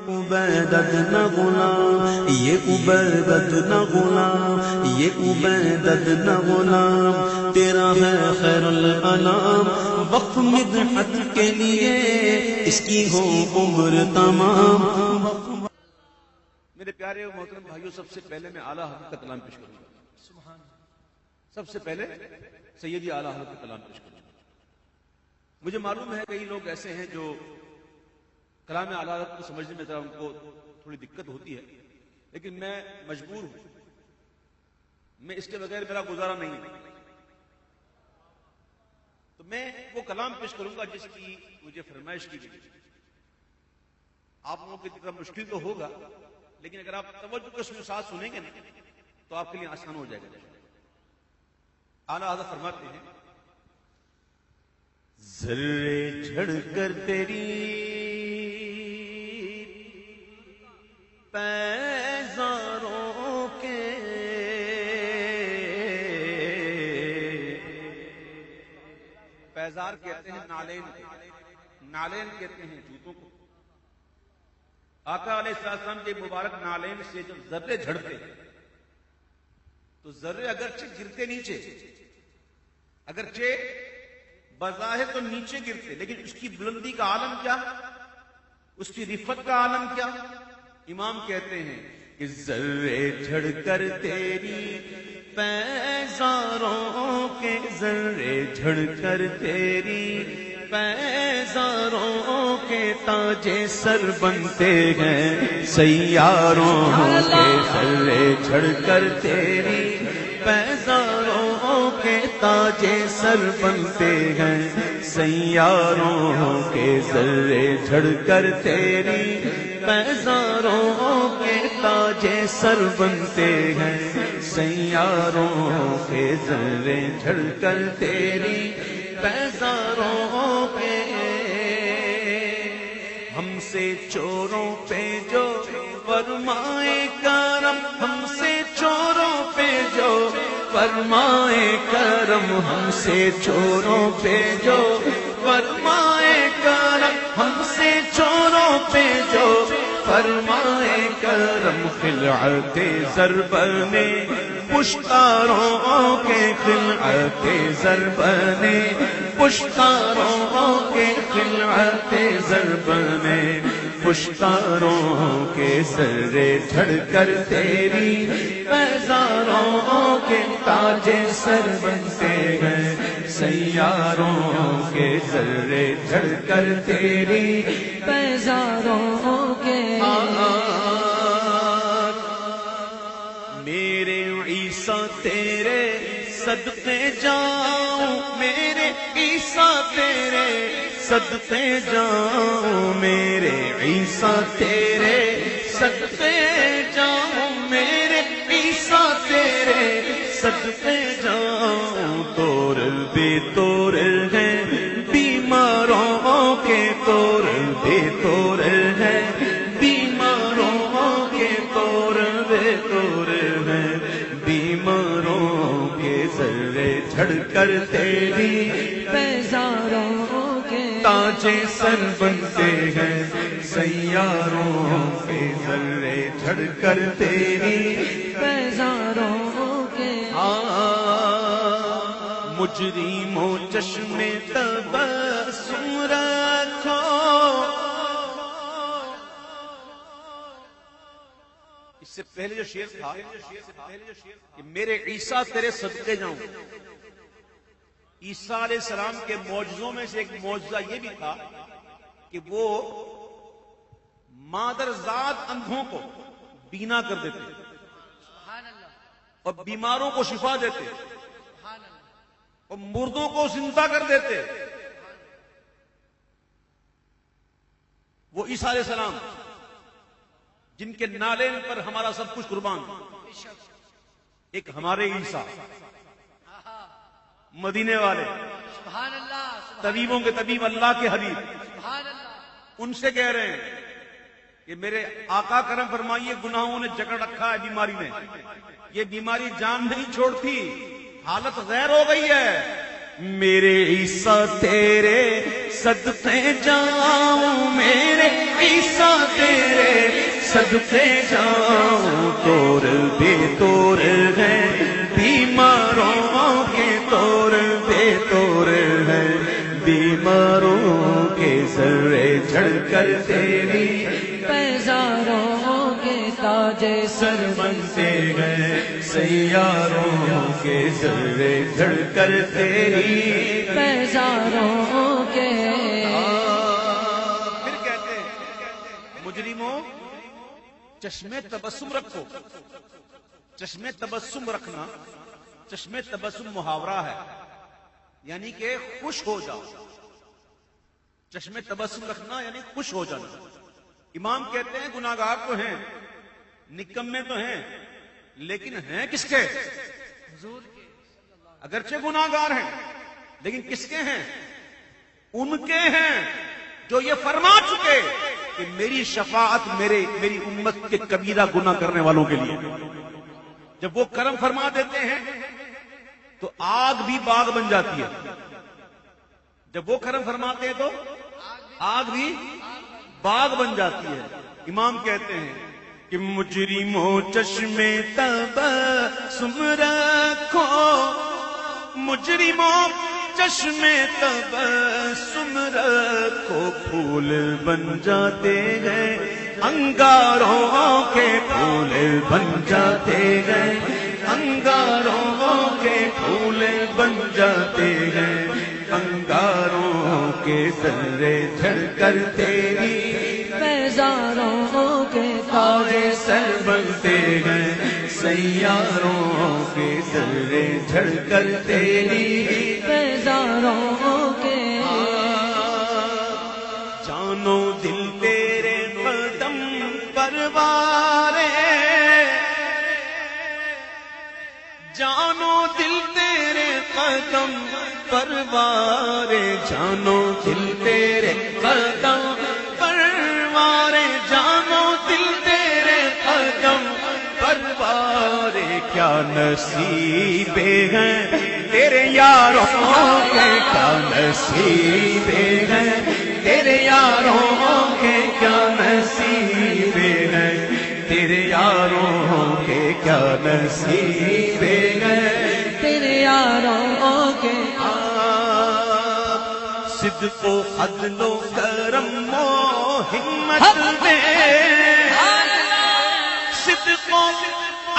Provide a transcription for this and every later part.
عبیدت نہ غلام، یہ عبیدت نہ غلام، یہ عبیدت نہ غلام، تیرا ہے خیر الانام، وقف مدحت کے لیے اس کی ہو عمر تمام۔ میرے پیارے و محترم بھائیوں، سب سے پہلے میں اعلیٰ حضرت کا کلام پیش کروں گا۔ سب سے پہلے سیدی اعلیٰ حضرت کا کلام پیش کروں گا۔ مجھے معلوم ہے کئی لوگ ایسے ہیں جو کلام اعلیٰ حضرت کو سمجھنے میں ذرا ان کو تھوڑی دقت ہوتی ہے، لیکن میں مجبور ہوں، میں اس کے بغیر میرا گزارا نہیں ہے۔ تو میں وہ کلام پیش کروں گا جس کی مجھے فرمائش کی گئی۔ آپ لوگوں کی طرح مشکل تو ہوگا، لیکن اگر آپ توجہ کے ساتھ سنیں گے نا تو آپ کے لیے آسان ہو جائے گا۔ اعلیٰ حضرت فرماتے ہیں، ذرے جھڑ کر تیری پیزاروں کے پیزار کہتے ہیں نالین، نالین کہتے ہیں جوتوں کو۔ آقا علیہ السلام کے مبارک نالین سے جب ذرے جھڑتے تو ذرے اگرچہ گرتے نیچے، اگرچہ بظاہر تو نیچے گرتے، لیکن اس کی بلندی کا عالم کیا، اس کی رفت کا عالم کیا؟ امام کہتے ہیں کہ ذرے جھڑ کر تیری پیزاروں کے، ذرے جھڑ کر تیری پیزاروں کے تاج سر بنتے ہیں سیاروں کے، ذرے جھڑ کر تیری پیزاروں کے تاج سر بنتے ہیں سیاروں کے، ذرے جھڑ کر تیری پیزاروں کے تاج سر بنتے ہیں سیاروں کے، ذرے جھڑ کر تیری پیزاروں کے، ہم سے چوروں پہ جو فرمائے کرم، ہم سے چوروں پہ جو فرمائے کرم، ہم سے چوروں پہ جو فرمائے کرم، ہم سے چوروں پہ جو فرمائے کرم، خلعت ضرب نے پشتاروں کے، خلعت ضرب نے پشتاروں کے، خلعت ضرب نے پشتاروں کے، ذرے جھڑ کر تیری پیزاروں کے تاج سر بنتے ہیں سیاروں کے، ذرے جھڑ کر تیری پیزاروں کے، میرے عیسیٰ تیرے صدقے جاؤں، میرے عیسیٰ تیرے صدقے جاؤں، میرے عیسیٰ تیرے صدقے جاؤں، میرے عیسیٰ تیرے صدقے جاؤں، طور بے طور ہیں بیماروں کے، طور بے طور ہیں بیماروں کے، طور بے طور ہیں بیماروں کے، ذرے جھڑ کر تیری پیزاروں کے تاج سر بنتے ہیں سیاروں کے، ذرے جھڑ کر تیری پیزاروں کے، مجرموں چشم تبسم رکھو، اس سے پہلے جو شعر تھا کہ میرے عیسیٰ تیرے صدقے جاؤں، عیسیٰ علیہ السلام کے معجزوں میں سے ایک معجزہ یہ بھی تھا کہ وہ مادرزاد اندھوں کو بینا کر دیتے اور بیماروں کو شفا دیتے اور مردوں کو زندہ کر دیتے۔ وہ عیسیٰ علیہ السلام جن کے نالین پر ہمارا سب کچھ قربان، ایک ہمارے عیسیٰ مدینے والے، طبیبوں کے طبیب، اللہ کے حبیب، ان سے کہہ رہے ہیں کہ میرے آقا کرم فرمائیے، گناہوں نے جکڑ رکھا ہے بیماری میں، یہ بیماری جان نہیں چھوڑتی، حالت غیر ہو گئی ہے، میرے عیسیٰ تیرے صدقے جاؤں، میرے عیسیٰ تیرے صدقے جاؤں طور بے طور ہے، بیماروں کے طور بے طور ہے، بیماروں کے ذرے جھڑ کر تیری پیزاروں کے تاج سر بنتے ہیں، سیاروں کے ذرے جھڑ کر تیری پیزاروں کے مجرموں چشمے تبسم رکھو. چشمے تبسم رکھنا، چشمے تبسم محاورہ ہے، یعنی کہ خوش ہو جاؤ. چشمے تبسم رکھنا یعنی خوش ہو جانا. امام کہتے ہیں گناہگار تو ہیں، نکمے تو ہیں، لیکن ہیں کس کے؟ اگرچہ گناہگار ہیں لیکن کس کے ہیں؟ ان کے ہیں جو یہ فرما چکے کہ میری شفاعت میری امت کے کبیرہ گناہ کرنے والوں کے لیے. جب وہ کرم فرما دیتے ہیں تو آگ بھی باغ بن جاتی ہے. جب وہ کرم فرماتے ہیں تو آگ بھی باغ بن جاتی ہے. امام کہتے ہیں کہ مجرموں چشمے تبسم رکھو، مجرموں چشمے تبسم رکھو، پھول بن جاتے ہیں انگاروں کے، پھول بن جاتے ہیں انگاروں کے، پھول بن جاتے ہیں انگاروں کے، ذرے جھڑ کر تیری پیزاروں کے تاج سر بنتے ہیں، سیاروں کے ذرے جھڑ کر تیری پیزاروں کے جانو دل تیرے قدم پروارے، جانو دل تیرے قدم پروارے، جانو دل تیرے قدم پروارے، جانو دل تیرے قدم پروارے، کیا نصیب ہیں تیرے یاروں کے، کیا نصیب ہیں تیرے یاروں کے، کیا نصیب ہیں تیرے یاروں کے، کیا نصیب ہیں تیرے یاروں کے. صدق و عدل و کرم و ہمت میں، صدق و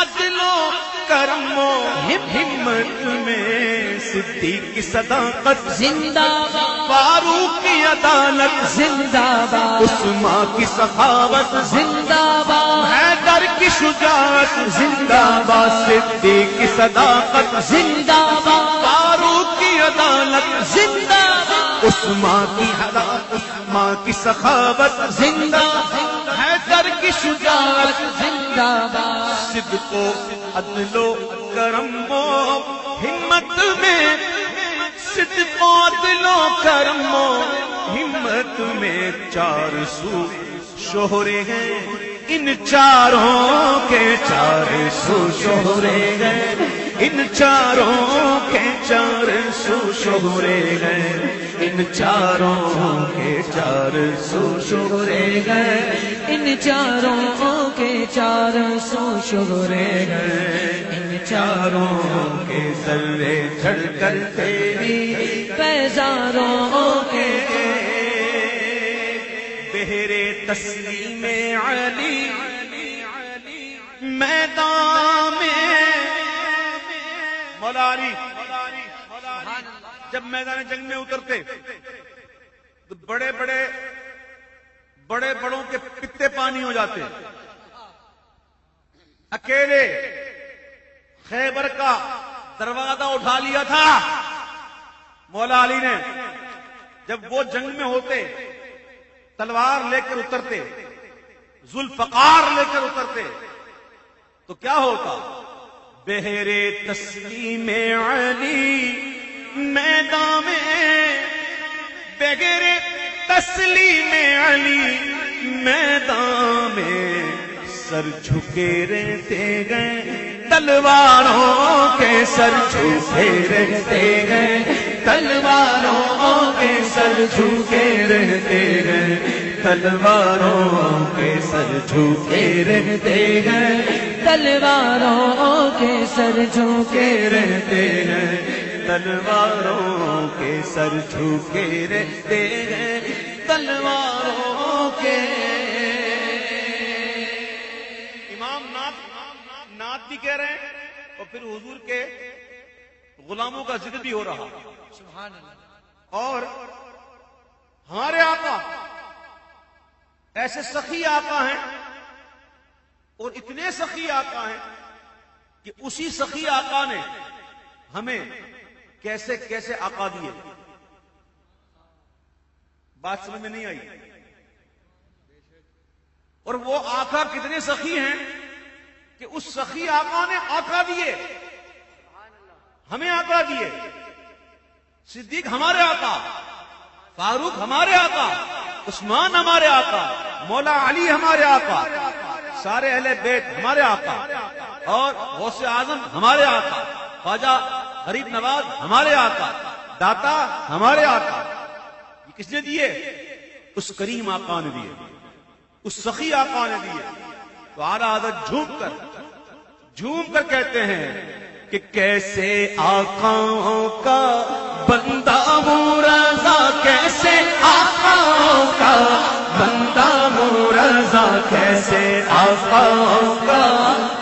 عدل و کرم و ہمت میں، صدیق کی صداقت زندہ باد، فاروق کی عدالت زندہ باد، عثمان کی سخاوت زندہ باد، حیدر کی شجاعت زندہ باد، صدیق کی صداقت زندہ باد، فاروق کی عدالت زندہ باد، عثمان کی عدالت، عثمان کی سخاوت زندہ حیدر کی شجاعت زندہ باد. صدق و عدل و کرم و ہمت میں، صدق و عدل و کرم و ہمت میں، چار سو شہرے ہیں ان چاروں کے، چار سو شہرے ہیں ان چاروں کے، چار سو شہرے ہیں ان چاروں کے، چار سو شہرے ہیں ان چاروں کے 400 شہرے ہیں، ان چاروں کے ذرے جھڑ کر تیری پیزاروں کے بہرے تسلیم علی میدان میں. مولا علی جب میدان جنگ میں اترتے تو بڑے بڑوں کے پتے پانی ہو جاتے. اکیلے خیبر کا دروازہ اٹھا لیا تھا مولا علی نے. جب وہ جنگ میں ہوتے تلوار لے کر اترتے، ذوالفقار لے کر اترتے تو کیا ہوتا؟ بہرے تسلیم علی میدان میں، بغیر تسلیم علی میدان میں، سر جھکے رہتے گئے تلواروں کے، سر جھکے رہتے گئے تلواروں کے، سر جھکے رہتے گئے تلواروں کے، سر جھوکے رہتے ہیں تلواروں کے سر جھوکے رہتے ہیں تلواروں کے سر جھوکے رہتے ہیں تلواروں کے امام نعت بھی کہہ رہے ہیں اور پھر حضور کے غلاموں کا ذکر بھی ہو رہا سبحان اللہ اور ہمارے آقا ایسے سخی آقا ہیں اور اتنے سخی آقا ہیں کہ اسی سخی آقا نے ہمیں کیسے کیسے آقا دیے بات سمجھ میں نہیں آئی اور وہ آقا کتنے سخی ہیں کہ اس سخی آقا نے آقا دیے ہمیں آقا دیے صدیق ہمارے آقا فاروق ہمارے آقا عثمان ہمارے آقا مولا علی ہمارے آقا سارے اہل بیت ہمارے آقا اور غوث اعظم ہمارے آقا خواجہ غریب نواز ہمارے آقا داتا ہمارے آقا یہ کس نے دیے اس کریم آقا نے دیے اس سخی آقا نے دیے تو آرا حضرت جھوم کر کہتے ہیں کہ کیسے آقاؤں کا بندہ ہوں رضا کیسے آقاؤں کا بندہ ہوں رضا کیسے آقاؤں کا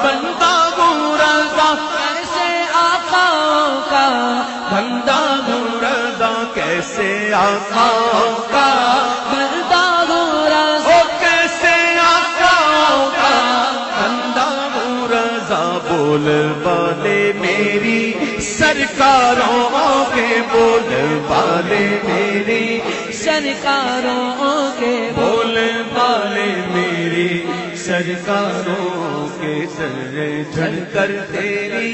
بندہ ہوں رضا کیسے آقاؤں کا بندہ ہوں رضا کیسے آقاؤں کا بندہ ہوں رضا کیسے آقاؤں کا بندہ ہوں رضا بول بالے میری سرکاروں کے بول بالے میری سرکاروں کے بول بالے میری سرکاروں کے سر جھڑ کر تیری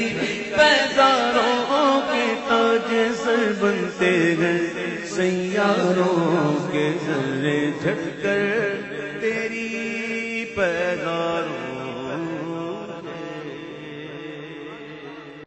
پیزاروں کے تاج سر بنتے گئے سیاروں کے سر جھڑ کر تیری پیزاروں